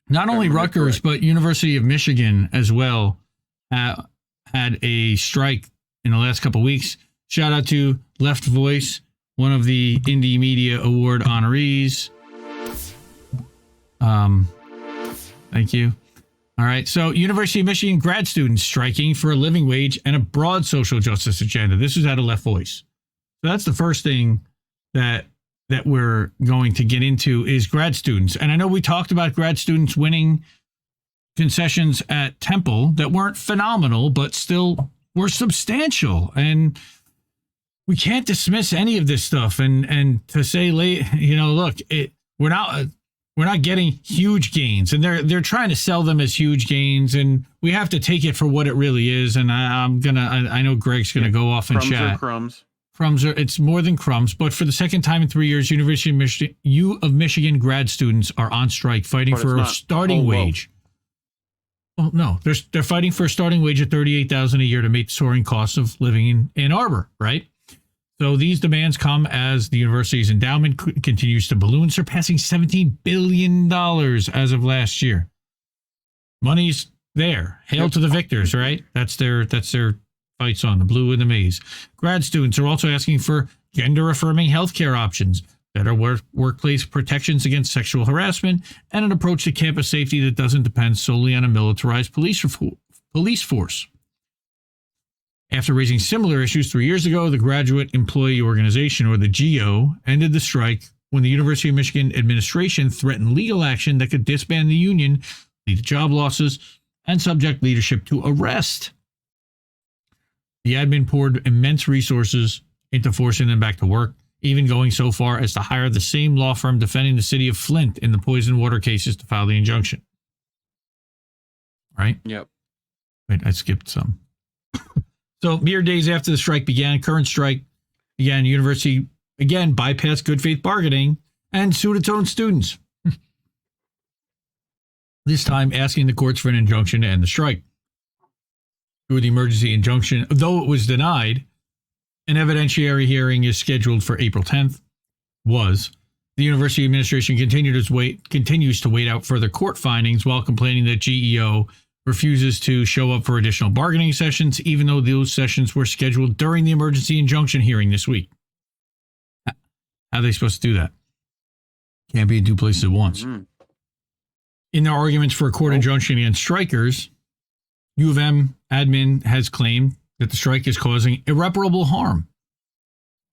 Not only Rutgers, but University of Michigan as well had a strike in the last couple of weeks. Shout out to Left Voice, one of the Indie Media Award honorees. Thank you. All right. So University of Michigan grad students striking for a living wage and a broad social justice agenda. This was out of Left Voice. So that's the first thing that we're going to get into is grad students. And I know we talked about grad students winning concessions at Temple that weren't phenomenal, but still were substantial. And we can't dismiss any of this stuff. And to say, look, we're not getting huge gains, and they're trying to sell them as huge gains, and we have to take it for what it really is. And I know Greg's gonna go off and chat. Crumbs are it's more than crumbs. But for the second time in 3 years, University of Michigan grad students are on strike, fighting for a starting wage. Well, no, they're fighting for a starting wage of $38,000 a year to meet the soaring costs of living in Ann Arbor, right? So these demands come as the university's endowment continues to balloon, surpassing $17 billion as of last year. Money's there. Hail to the victors, right? That's their fight song, the blue and the maize. Grad students are also asking for gender-affirming healthcare options, better workplace protections against sexual harassment, and an approach to campus safety that doesn't depend solely on a militarized police force. After raising similar issues 3 years ago, the Graduate Employee Organization, or the GO, ended the strike when the University of Michigan administration threatened legal action that could disband the union, lead to job losses, and subject leadership to arrest. The admin poured immense resources into forcing them back to work, even going so far as to hire the same law firm defending the city of Flint in the poison water cases to file the injunction. Right? Yep. Wait, I skipped some. So mere days after the strike began, university again bypassed good faith bargaining and sued its own students. This time asking the courts for an injunction to end the strike. Through the emergency injunction, though it was denied, an evidentiary hearing is scheduled for April 10th. The university administration continues to wait out further court findings while complaining that GEO refuses to show up for additional bargaining sessions, even though those sessions were scheduled during the emergency injunction hearing this week. How are they supposed to do that? Can't be in two places at once. Mm-hmm. In their arguments for a court injunction against strikers, U of M admin has claimed that the strike is causing irreparable harm.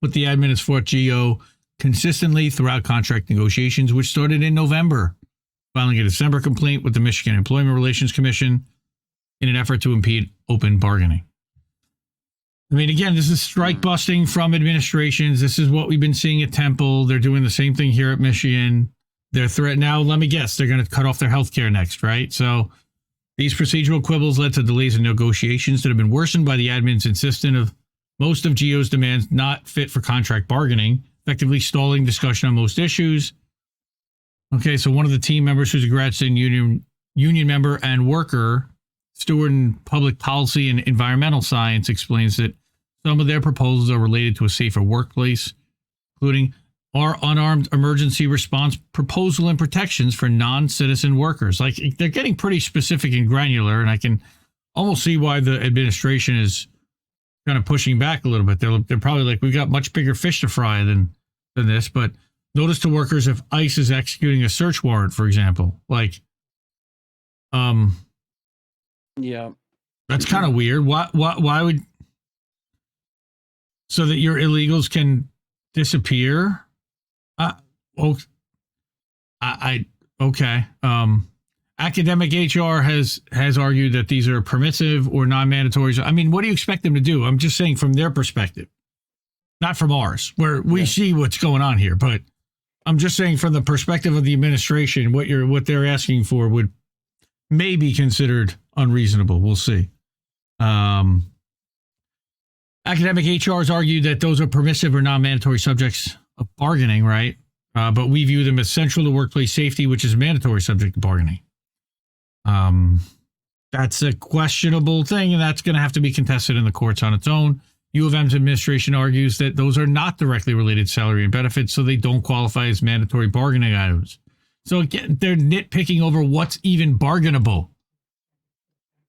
But the admin has fought GO consistently throughout contract negotiations, which started in November, filing a December complaint with the Michigan Employment Relations Commission in an effort to impede open bargaining. I mean, again, this is strike busting from administrations. This is what we've been seeing at Temple. They're doing the same thing here at Michigan. They're now, let me guess, they're going to cut off their health care next, right? So these procedural quibbles led to delays in negotiations that have been worsened by the admin's insistence of most of GO's demands not fit for contract bargaining, effectively stalling discussion on most issues. Okay, so one of the team members who's a grad student union member and worker, steward in public policy and environmental science, explains that some of their proposals are related to a safer workplace, including our unarmed emergency response proposal and protections for non-citizen workers. Like, they're getting pretty specific and granular, and I can almost see why the administration is kind of pushing back a little bit. They're probably like, we've got much bigger fish to fry than this, but notice to workers if ICE is executing a search warrant, for example. Like, yeah, that's kind of weird. Why would, so that your illegals can disappear? Okay. Academic HR has argued that these are permissive or non-mandatory. I mean, what do you expect them to do? I'm just saying from their perspective, not from ours, where we see what's going on here, but I'm just saying from the perspective of the administration, what they're asking for would may be considered unreasonable. We'll see. Academic HR has argued that those are permissive or non-mandatory subjects of bargaining, right? But we view them as central to workplace safety, which is a mandatory subject of bargaining. That's a questionable thing, and that's going to have to be contested in the courts on its own. U of M's administration argues that those are not directly related to salary and benefits, so they don't qualify as mandatory bargaining items. So again, they're nitpicking over what's even bargainable.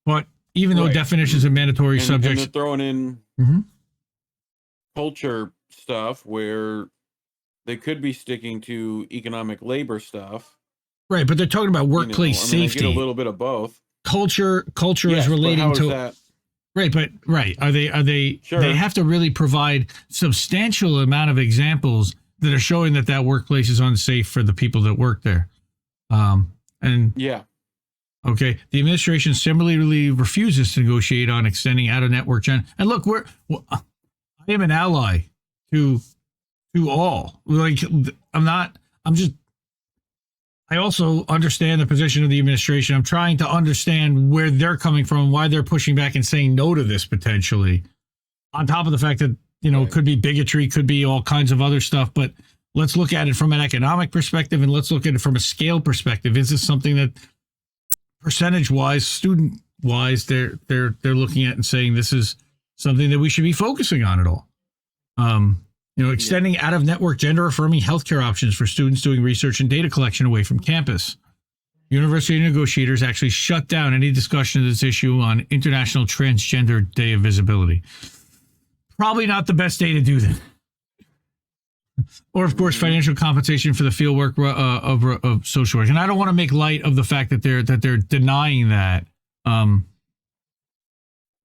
But even though definitions of mandatory subjects... And they're throwing in culture stuff where they could be sticking to economic labor stuff. Right, but they're talking about workplace safety. They get a little bit of both. Culture is relating to... That? Right. Are they sure. They have to really provide substantial amount of examples that are showing that workplace is unsafe for the people that work there. Okay. The administration similarly refuses to negotiate on extending out-of-network and look, I am an ally to all. Like, I also understand the position of the administration. I'm trying to understand where they're coming from, why they're pushing back and saying no to this potentially. On top of the fact that, it could be bigotry, could be all kinds of other stuff, but let's look at it from an economic perspective and let's look at it from a scale perspective. Is this something that percentage-wise, student-wise, they're looking at and saying this is something that we should be focusing on at all? Extending out-of-network gender-affirming healthcare options for students doing research and data collection away from campus. University negotiators actually shut down any discussion of this issue on International Transgender Day of Visibility. Probably not the best day to do that. Or, of course, financial compensation for the fieldwork of social work. And I don't want to make light of the fact that they're denying that.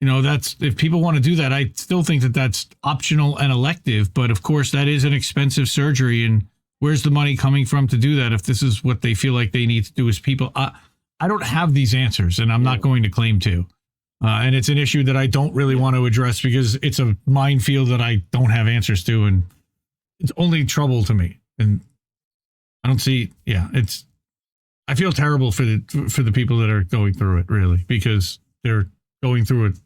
That's, if people want to do that, I still think that that's optional and elective. But of course, that is an expensive surgery. And where's the money coming from to do that? If this is what they feel like they need to do as people, I don't have these answers, and I'm not going to claim to. And it's an issue that I don't really want to address because it's a minefield that I don't have answers to, and it's only trouble to me. And I don't see. I feel terrible for the people that are going through it, really, because they're going through it.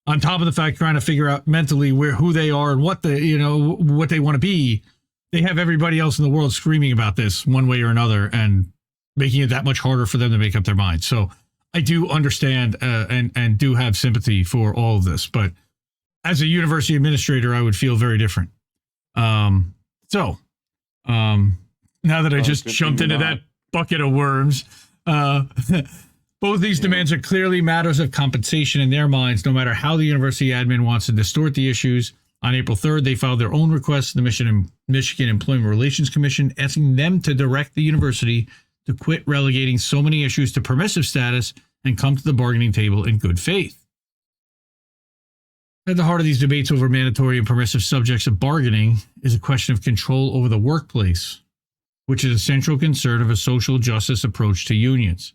On top of the fact, trying to figure out mentally who they are and what what they want to be, they have everybody else in the world screaming about this one way or another and making it that much harder for them to make up their mind. So I do understand and do have sympathy for all of this. But as a university administrator, I would feel very different. Now that I just jumped into that bucket of worms, both these demands are clearly matters of compensation in their minds, no matter how the university admin wants to distort the issues. On April 3rd, they filed their own request to the Michigan Employment Relations Commission, asking them to direct the university to quit relegating so many issues to permissive status and come to the bargaining table in good faith. At the heart of these debates over mandatory and permissive subjects of bargaining is a question of control over the workplace, which is a central concern of a social justice approach to unions.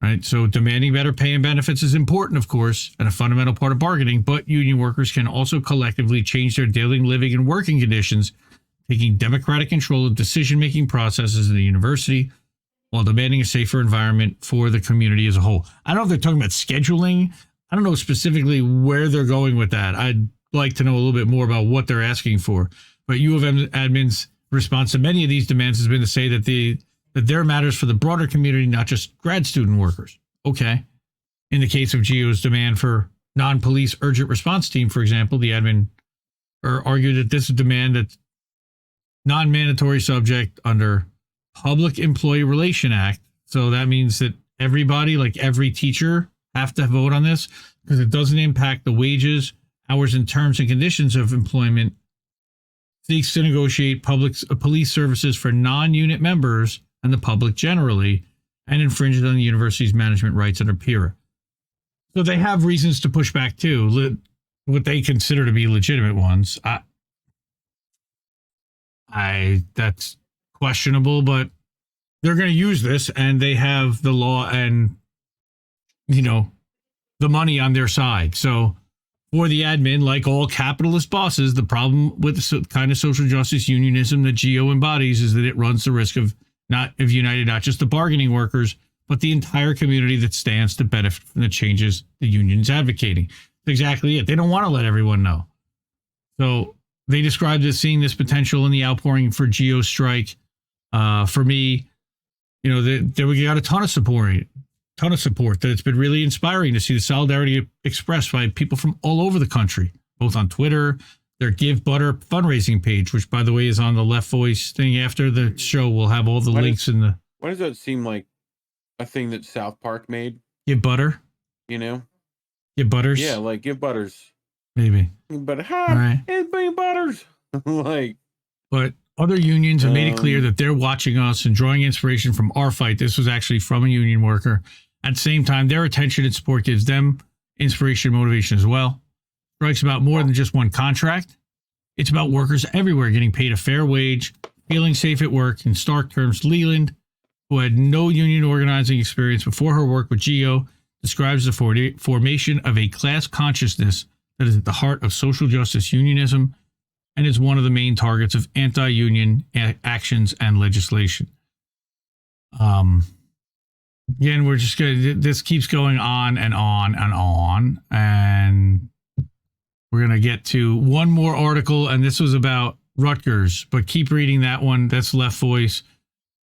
Right? So demanding better pay and benefits is important, of course, and a fundamental part of bargaining, but union workers can also collectively change their daily living and working conditions, taking democratic control of decision-making processes in the university while demanding a safer environment for the community as a whole. I don't know if they're talking about scheduling. I don't know specifically where they're going with that. I'd like to know a little bit more about what they're asking for. But U of M admin's response to many of these demands has been to say that their matters for the broader community, not just grad student workers. Okay. In the case of GEO's demand for non-police urgent response team, for example, the admin argued that this is a demand that's non-mandatory subject under Public Employee Relation Act. So that means that everybody, like every teacher, have to vote on this because it doesn't impact the wages, hours, and terms and conditions of employment. Seeks to negotiate police services for non-unit members and the public generally, and infringes on the university's management rights under PERA. So they have reasons to push back too, what they consider to be legitimate ones. That's questionable, but they're going to use this, and they have the law and the money on their side. So for the admin, like all capitalist bosses, the problem with the kind of social justice unionism that GEO embodies is that it runs the risk of uniting not just the bargaining workers, but the entire community that stands to benefit from the changes the union's advocating. That's exactly it. They don't want to let everyone know. So they described as seeing this potential in the outpouring for GEO strike. For me, we got a ton of support. That it's been really inspiring to see the solidarity expressed by people from all over the country, both on Twitter, their Give Butter fundraising page, which, by the way, is on the Left Voice thing. After the show, we'll have all the links in the... Why does that seem like a thing that South Park made? Give Butter? You know? Give Butters? Yeah, like Give Butters. Maybe. But hi, it's Big Butters. Like... But other unions have made it clear that they're watching us and drawing inspiration from our fight. This was actually from a union worker. At the same time, their attention and support gives them inspiration and motivation as well. Strike's about more than just one contract. It's about workers everywhere getting paid a fair wage, feeling safe at work. In stark terms, Leland, who had no union organizing experience before her work with GEO, describes the formation of a class consciousness that is at the heart of social justice unionism and is one of the main targets of anti-union actions and legislation. Again, we're just gonna, this keeps going on and on and on, and we're gonna get to one more article, and this was about Rutgers, but keep reading that one. That's Left Voice.